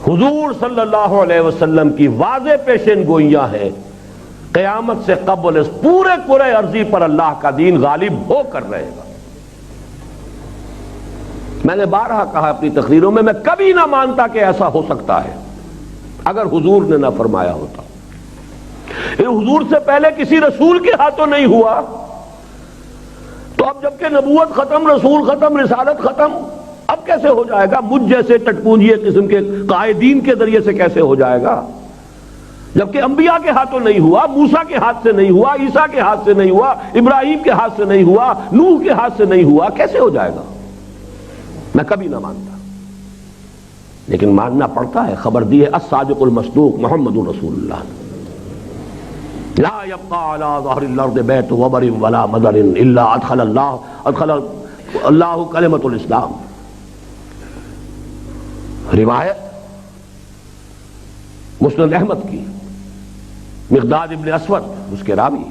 حضور صلی اللہ علیہ وسلم کی واضح پیشین گوئیاں ہیں، قیامت سے قبل اس پورے عرضی پر اللہ کا دین غالب ہو کر رہے گا۔ میں نے بارہا کہا اپنی تقریروں میں کبھی نہ مانتا کہ ایسا ہو سکتا ہے اگر حضور نے نہ فرمایا ہوتا۔ یہ حضور سے پہلے کسی رسول کے ہاتھوں نہیں ہوا، تو اب جبکہ نبوت ختم، رسول ختم، رسالت ختم، اب کیسے ہو جائے گا؟ مجھ جیسے ٹٹپونجیے قسم کے قائدین کے ذریعے سے کیسے ہو جائے گا؟ جبکہ انبیاء کے ہاتھوں نہیں ہوا، موسیٰ کے ہاتھ سے نہیں ہوا، عیسیٰ کے ہاتھ سے نہیں ہوا، ابراہیم کے ہاتھ سے نہیں ہوا، نوح کے ہاتھ سے نہیں ہوا، کیسے ہو جائے گا؟ میں کبھی نہ مانتا، لیکن ماننا پڑتا ہے۔ خبر دی ہے الصادق المصدوق محمد رسول اللہ، لا يبقى على ظهر الارض بیت وبر ولا مدر الا ادخل اللہ کلمۃ الاسلام۔ روایت مسند احمد کی، مقداد ابن اسود اس کے راوی،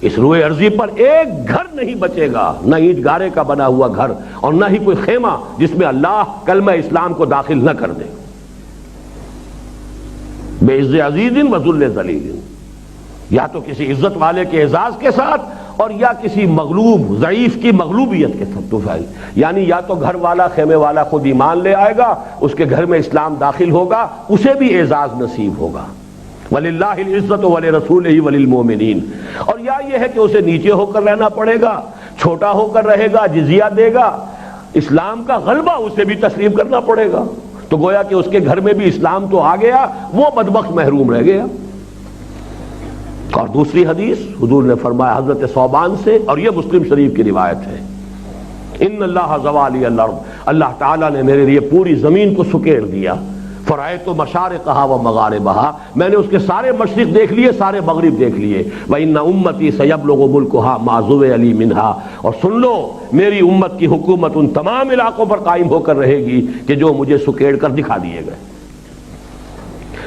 اس روئے ارضی پر ایک گھر نہیں بچے گا، نہ اینٹ گارے کا بنا ہوا گھر اور نہ ہی کوئی خیمہ جس میں اللہ کلمہ اسلام کو داخل نہ کر دے۔ بے عز عزیز و ذل ذلیل، یا تو کسی عزت والے کے اعزاز کے ساتھ اور یا کسی مغلوب ضعیف کی مغلوبیت کے ساتھ، یعنی یا تو گھر والا خیمے والا خود ایمان لے آئے گا، اس کے گھر میں اسلام داخل ہوگا، اسے بھی اعزاز نصیب ہوگا، وَلِلَّهِ الْعِزَّةُ وَلِرَسُولِهِ وَلِلْمُؤْمِنِينَ، اور یا یہ ہے کہ اسے نیچے ہو کر رہنا پڑے گا، چھوٹا ہو کر رہے گا، جزیہ دے گا، اسلام کا غلبہ اسے بھی تسلیم کرنا پڑے گا، تو گویا کہ اس کے گھر میں بھی اسلام تو آ گیا، وہ بدبخت محروم رہ گیا۔ اور دوسری حدیث حضور نے فرمایا حضرت ثوبان سے، اور یہ مسلم شریف کی روایت ہے، ان اللہ زوالی الارض، اللہ تعالیٰ نے میرے لیے پوری زمین کو سکیڑ دیا، فرائیت مشارقہا و مغاربہا، میں نے اس کے سارے مشرق دیکھ لیے، سارے مغرب دیکھ لیے، وَإِنَّ أُمَّتِي سَيَبْلُغُ مُلْكُهَا مَا زُوِّئَ لِي مِنْهَا، اور سن لو میری امت کی حکومت ان تمام علاقوں پر قائم ہو کر رہے گی کہ جو مجھے سکیڑ کر دکھا دیے گئے۔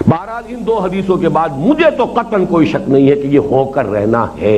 بہرحال ان دو حدیثوں کے بعد مجھے تو قطعاً کوئی شک نہیں ہے کہ یہ ہو کر رہنا ہے۔